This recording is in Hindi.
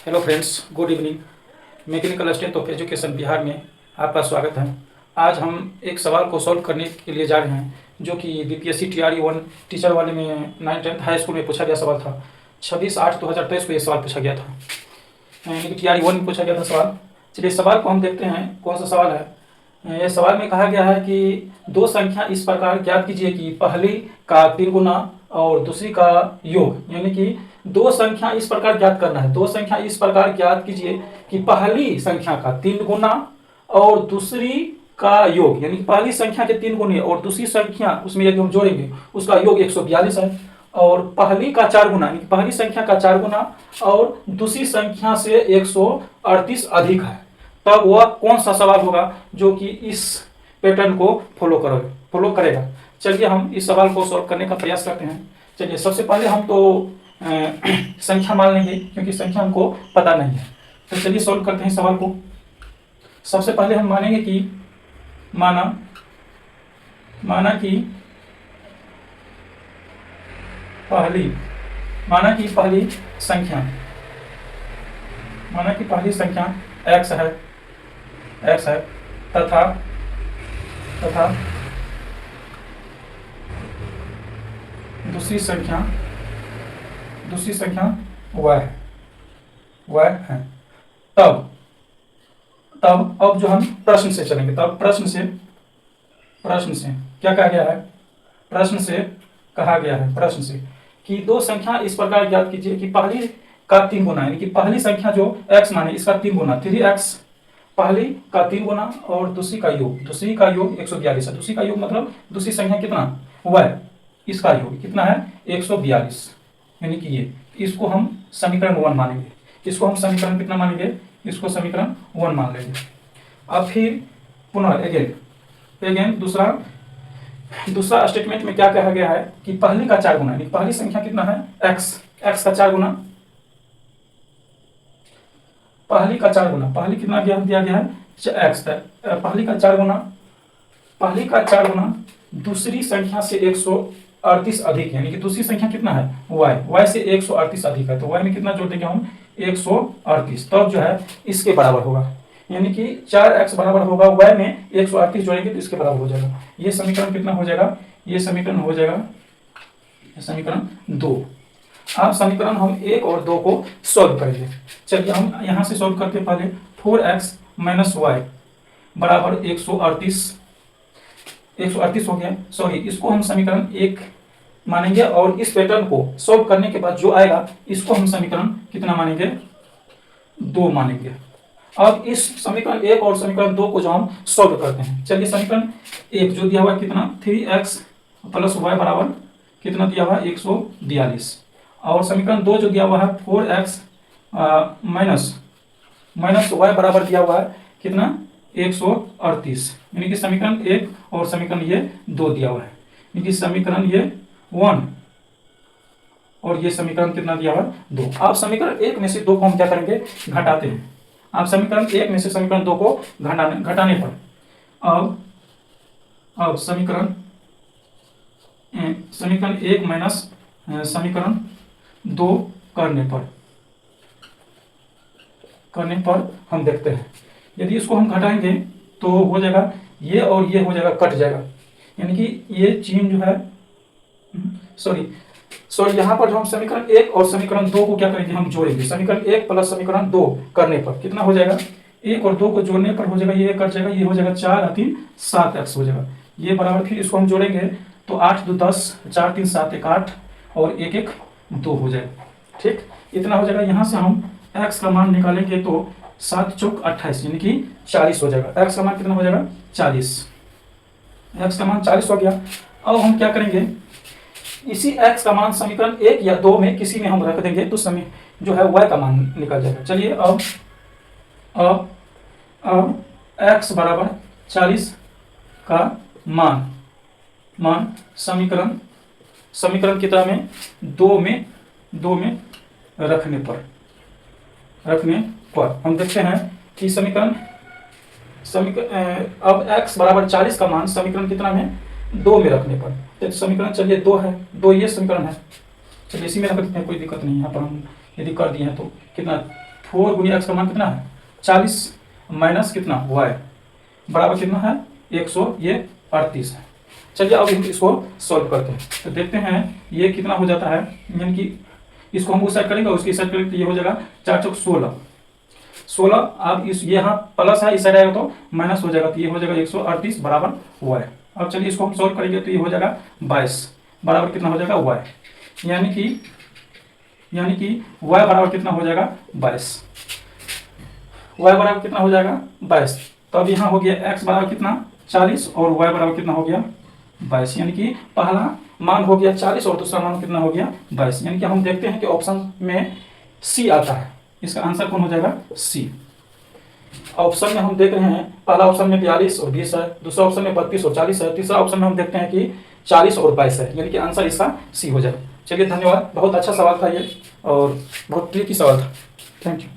Hello friends, good evening. Mechanical strength of education Bihar में आपका स्वागत है। आज हम एक सवाल को सॉल्व करने के लिए जा रहे हैं जो कि बीपीएससी टीआरई 1 टीचर वाले में 9th हाई स्कूल में पूछा गया सवाल था। 26/8/2023 को ये सवाल पूछा गया था, यानी कि टीआरई 1 में पूछा गया था सवाल। चलिए सवाल को हम देखते हैं कौन सा सवाल है। ये सवाल में कहा गया है कि दो संख्या इस प्रकार ज्ञात कीजिए कि पहली का 3 गुना और दूसरी का योग, यानी कि दो संख्या इस प्रकार ज्ञात करना है। दो संख्या इस प्रकार ज्ञात कीजिए कि पहली संख्या का 3 गुना और दूसरी का योग, यानी पहली संख्या के 3 गुने और दूसरी संख्या उसमें यदि हम जोड़ेंगे उसका योग 142 है। और पहली का 4 गुना, यानी पहली संख्या का 4 गुना और दूसरी संख्या से 138 अधिक है। तब वह कौन सा सवाल होगा जो कि इस पैटर्न को फॉलो करेगा। चलिए हम इस सवाल को सॉल्व करने का प्रयास करते हैं। चलिए सबसे पहले हम तो संख्या मान लेंगे क्योंकि संख्या हमको पता नहीं है। तो चलिए सॉल्व करते हैं सवाल को। सबसे पहले हम मानेंगे कि माना कि पहली संख्या x है तथा दूसरी संख्या y है। तब अब जो हम प्रश्न से चलेंगे, तब प्रश्न से क्या कहा गया है। प्रश्न से कि दो संख्या इस प्रकार ज्ञात कीजिए कि पहली का 3 गुना, यानी कि पहली संख्या जो x माने इसका 3 गुना 3x, पहली का 3 गुना और दूसरी का योग 142 है। दूसरी का योग मतलब दूसरी संख्या कितना y, इसका योग कितना है 142, यानी कि ये इसको हम समीकरण 1 मानेंगे। इसको हम समीकरण कितना मानेंगे, इसको समीकरण 1 मान लेंगे। अब फिर पुनः अगेन दूसरा स्टेटमेंट में क्या कहा गया है कि पहली का 4 गुना, यानी पहली संख्या कितना है x का 4 गुना, पहली का 4 गुना, पहली कितना दिया गया है x, पहली का 4 गुना दूसरी संख्या से 138 अधिक, यानी कि दूसरी संख्या कितना है y से 138 अधिक है। तो y में कितना जोड़ देंगे हम 138, तब जो है इसके बराबर होगा, यानी कि 4x बराबर होगा y में 138 जोड़ेंगे तो इसके बराबर हो जाएगा। ये समीकरण कितना हो जाएगा, ये समीकरण हो जाएगा समीकरण 2। अब समीकरण हम 1 और 2 को सॉल्व करेंगे। चलिए हम यहाँ से सॉल्व करते हैं। पहले 4x - y बराबर 138 हो गया। सॉरी, इसको हम समीकरण 1 मानेंगे और इस पैटर्न को सॉल्व करने के बाद जो आएगा इसको हम समीकरण कितना मानेंगे 2 मानेंगे। अब इस समीकरण 1 और समीकरण 2 को जो हम सॉल्व करते हैं। चलिए समीकरण 1 जो दिया हुआ है कितना 3x + y बराबर कितना दिया हुआ है 142, और समीकरण 2 जो दिया हुआ है 4x - y बराबर दिया हुआ है कितना 138, यानी कि समीकरण 1 और समीकरण ये 2 दिया हुआ है, यानी कि समीकरण ये 1 और ये समीकरण कितना दिया हुआ है 2। अब समीकरण 1 में से 2 को हम क्या करेंगे घटाते हैं। अब समीकरण 1 में से समीकरण 2 को घटाने पर अब समीकरण 1 माइनस समीकरण 2 करने पर हम देखते हैं, यदि इसको हम घटाएंगे तो हो जाएगा ये और ये हो जाएगा, कट जाएगा, यानी कि ये चिन्ह जो है सॉरी यहाँ पर जो हम समीकरण 1 और समीकरण 2 को क्या करेंगे हम जोड़ेंगे। समीकरण 1 प्लस समीकरण 2 करने पर कितना हो जाएगा, 1 और 2 को जोड़ने पर हो जाएगा ये कट जाएगा, ये हो जाएगा 4 और 3 7x हो जाएगा। ये बराबर फिर इसको हम जोड़ेंगे तो 8 2 10 4 3 7 1 8 और 1 1 2 हो जाएगा। ठीक, इतना हो जाएगा। यहाँ से हम x का मान निकालेंगे तो 7 चौक 28, यानी कि 40 हो जाएगा। x का मान कितना हो जाएगा 40, x का मान 40 हो गया। अब हम क्या करेंगे, इसी x का मान समीकरण 1 या 2 में किसी में हम रख देंगे तो समय जो है y का मान निकल जाएगा। चलिए अब x बराबर 40 का मान समीकरण की तरह में 2 में रखने पर हम देखते हैं कि समीकरण अब x बराबर 40 का मान समीकरण कितना में 2 में रखने पर, तो समीकरण चलिए 2 है, 2 ये समीकरण है। चलिए इसी में रख देते हैं, कोई दिक्कत नहीं है। यहाँ पर हम यदि कर दिए हैं तो कितना 4 गुनी एक्स का मान कितना है 40 माइनस कितना y बराबर कितना है 138 है। चलिए अब हम इसको सॉल्व करते हैं। तो देखते हैं ये कितना हो जाता है, यानी कि इसको हम उस साइड करेंगे उसकी साइड करेंगे तो ये हो जाएगा 4 चौक 16। अब इस यहाँ प्लस है, इस साइड आएगा तो माइनस हो जाएगा, तो ये हो जाएगा 138 बराबर y। अब चलिए इसको हम सॉल्व करेंगे तो ये हो जाएगा 22 बराबर कितना हो जाएगा y, यानी कि y बराबर कितना हो जाएगा 22। y बराबर कितना हो जाएगा 22। तो अब यहाँ हो गया x बराबर कितना 40 और y बराबर कितना हो गया 22, यानी कि पहला मान हो गया 40 और दूसरा मान कितना हो गया 22। यानी कि हम देखते हैं कि ऑप्शन में सी आता है, इसका आंसर कौन हो जाएगा सी। ऑप्शन में हम देख रहे हैं पहला ऑप्शन में 42 और 20 है, दूसरा ऑप्शन में 32 और 40 है, तीसरा ऑप्शन में हम देखते हैं कि 40 और 22 है, यानी कि आंसर इसका सी हो जाएगा। चलिए धन्यवाद, बहुत अच्छा सवाल था ये और बहुत ट्रिकी सवाल था। Thank you.